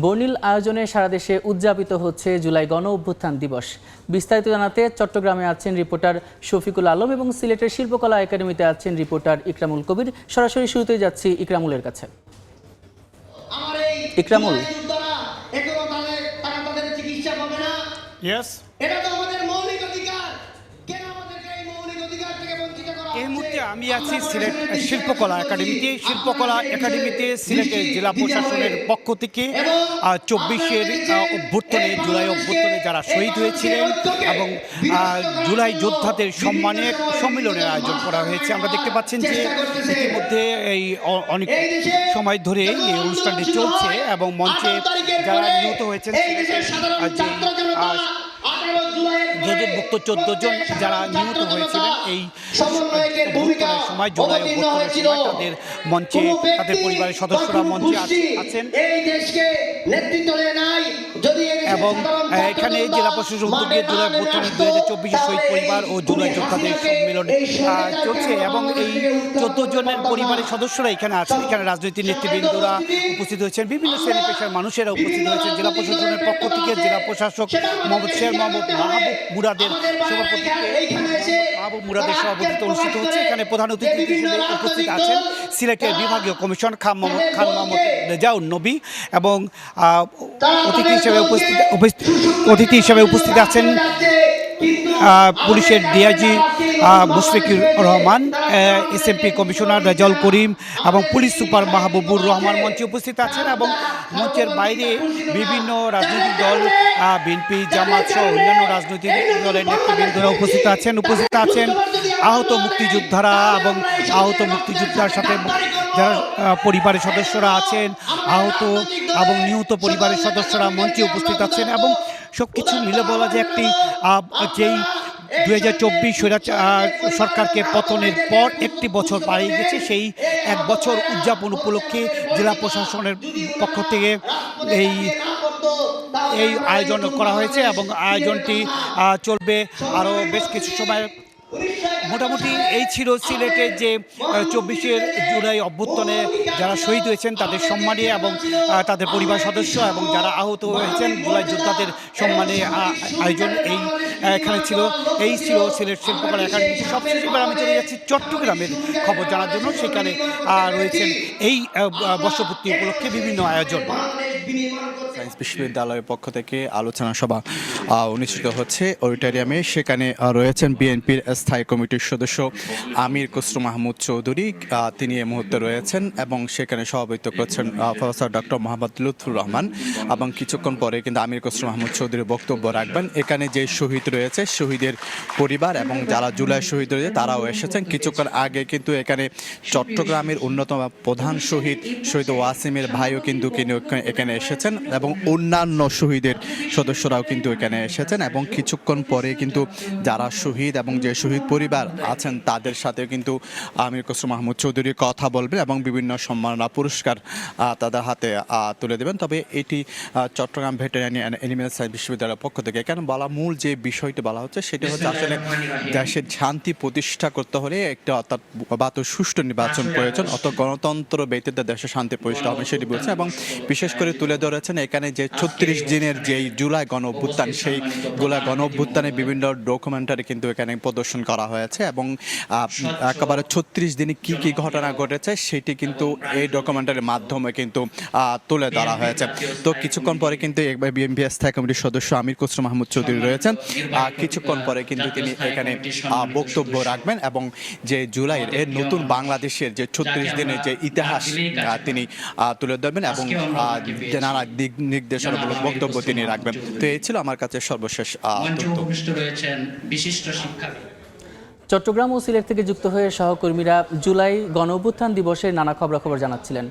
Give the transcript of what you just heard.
বর্ণিল আয়োজনে সারা দেশে উদযাপিত হচ্ছে জুলাই গণ অভ্যুত্থান দিবস। বিস্তারিত জানাতে চট্টগ্রামে আছেন রিপোর্টার শফিকুল আলম এবং সিলেটের শিল্পকলা একাডেমিতে আছেন রিপোর্টার ইকরামুল কবির। সরাসরি শুরুতেই যাচ্ছি ইকরামুলের কাছে। ইকরামুল, এই মুহূর্তে আমি আছি সিলেট শিল্পকলা একাডেমিতে সিলেটের জেলা প্রশাসনের পক্ষ থেকে 24-এর অভ্যুত্থানে জুলাই অভ্যুত্থানে যারা শহীদ হয়েছিলেন এবং জুলাই যোদ্ধাদের সম্মানে সম্মেলনের আয়োজন করা হয়েছে। আমরা দেখতে পাচ্ছেন যে ইতিমধ্যে এই অনেক সময় ধরে এই অনুষ্ঠানটি চলছে এবং মঞ্চে যারা নিহত হয়েছেন গেজেটভুক্ত 14 জন যারা নিহত হয়েছিলেন এই অভ্যুত্থানের সময়, জুলাই অভ্যুত্থানের সময়, তাদের মঞ্চে তাদের পরিবারের সদস্যরা মঞ্চে আছেন এবং এখানে জেলা প্রশাসন উদ্যোগে জুলাই অভ্যুত্থানের 2024 শহীদ পরিবার ও জুলাই যোদ্ধাদের সম্মেলন চলছে এবং এই 14 জনের পরিবারের সদস্যরা এখানে আছেন। এখানে রাজনৈতিক নেতৃবৃন্দরা উপস্থিত হয়েছেন, বিভিন্ন শ্রেণী পেশার মানুষেরা উপস্থিত হয়েছেন। জেলা প্রশাসনের পক্ষ থেকে জেলা প্রশাসক মাহবুব মুরাদের সভাপতিত্বে অনুষ্ঠিত হচ্ছে। এখানে প্রধান অতিথি হিসেবে উপস্থিত আছেন সিলেটের বিভাগীয় কমিশন খান মোহাম্মদ রেজাউল নবী এবং অতিথি হিসেবে উপস্থিত আছেন পুলিশের DIG Mushfiqur Rahman, SMP commissioner Rezaul Karim এবং পুলিশ সুপার মাহবুবুর রহমান মঞ্চে উপস্থিত আছেন এবং মঞ্চের বাইরে বিভিন্ন রাজনৈতিক দল, বিএনপি, জামাত সহ অন্যান্য রাজনৈতিক দলের নেতৃবৃন্দরা উপস্থিত আছেন আহত মুক্তিযোদ্ধারা এবং আহত মুক্তিযোদ্ধার সাথে যারা পরিবারের সদস্যরা আছেন, আহত এবং নিহত পরিবারের সদস্যরা মঞ্চে উপস্থিত আছেন এবং সবকিছু মিলে বলা যায় একটি যেই 2024 সরকারকে পতনের পর একটি বছর পাড়িয়ে গেছে, সেই এক বছর উদযাপন উপলক্ষে জেলা প্রশাসনের পক্ষ থেকে এই আয়োজন করা হয়েছে এবং আয়োজনটি চলবে আরও বেশ কিছু সময়। মোটামুটি এই ছিল সিলেটের যে 24 জুলাই অভ্যুত্থানে যারা শহীদ হয়েছেন তাদের সম্মানে এবং তাদের পরিবার সদস্য এবং যারা আহত হয়েছেন জুলাই যোদ্ধাদের সম্মানে আয়োজন এখানে ছিল। এই ছিল সিলেট শিল্পকলা একাডেমি। সবশেষে এবার আমি চলে যাচ্ছি চট্টগ্রামের খবর জানার জন্য। সেখানে রয়েছেন এই বর্ষপূর্তি উপলক্ষে বিভিন্ন আয়োজন। সায়েন্স বিশ্ববিদ্যালয়ের পক্ষ থেকে আলোচনা সভা অনুষ্ঠিত হচ্ছে অডিটোরিয়ামে। সেখানে রয়েছেন বিএনপির স্থায়ী কমিটির সদস্য আমির খসরু মাহমুদ চৌধুরী, তিনি এই মুহূর্তে রয়েছেন এবং সেখানে সভাপতিত্ব করছেন প্রফেসর ডক্টর মোহাম্মদ লুৎফুর রহমান এবং কিছুক্ষণ পরে কিন্তু আমির খসরু মাহমুদ চৌধুরী বক্তব্য রাখবেন। এখানে যে শহীদ রয়েছে শহীদের পরিবার এবং যারা জুলাই শহীদ রয়েছে তারাও এসেছেন। কিছুক্ষণ আগে কিন্তু এখানে চট্টগ্রামের অন্যতম প্রধান শহীদ ওয়াসিমের ভাইও কিন্তু এখানে এসেছেন এবং অন্যান্য শহীদের সদস্যরাও কিন্তু এখানে এসেছেন এবং কিছুক্ষণ পরে কিন্তু যারা শহীদ এবং যে শহীদ পরিবার আছেন তাদের সাথে কিন্তু আমির খসরু মাহমুদ চৌধুরী কথা বলবেন এবং বিভিন্ন সম্মাননা পুরস্কার তাদের হাতে তুলে দেবেন। তবে এটি Chittagong veterinary and animal science বিশ্ববিদ্যালয়ের পক্ষ থেকে এখানে মূল যে বিষয়টি বলা হচ্ছে সেটি হচ্ছে আসলে দেশের শান্তি প্রতিষ্ঠা করতে হলে একটা অর্থাৎ সুষ্ঠু নির্বাচন প্রয়োজন, অত গণতন্ত্র ব্যতীত দেশের শান্তি প্রতিষ্ঠা হবে সেটি বলছেন এবং বিশেষ করে তুলে ধরেছেন এখানে যে 36 দিনের যেই জুলাই গণ অভ্যুত্থান, সেই জুলাই গণ অভ্যুত্থানে বিভিন্ন ডকুমেন্টারি কিন্তু এখানে প্রদর্শন করা হয়েছে এবং একেবারে 36 দিনে কি কি ঘটনা ঘটেছে সেটি কিন্তু এই ডকুমেন্টারির মাধ্যমে কিন্তু তুলে ধরা হয়েছে। তো কিছুক্ষণ পরে কিন্তু বিএনপি স্থায়ী কমিটির সদস্য আমির খসরু মাহমুদ চৌধুরী রয়েছেন, কিছুক্ষণ পরে কিন্তু তিনি এখানে বক্তব্য রাখবেন এবং যে জুলাইয়ের এর নতুন বাংলাদেশের যে 36 দিনের যে ইতিহাস তিনি তুলে ধরবেন এবং নানা দিক নির্দেশনামূলক বক্তব্য তিনি রাখবেন। তো এই ছিল আমার কাছে সর্বশেষ চট্টগ্রাম ও সিলেট থেকে যুক্ত হয়ে সহকর্মীরা জুলাই গণ অভ্যুত্থান দিবসের নানা খবরাখবর জানাচ্ছিলেন।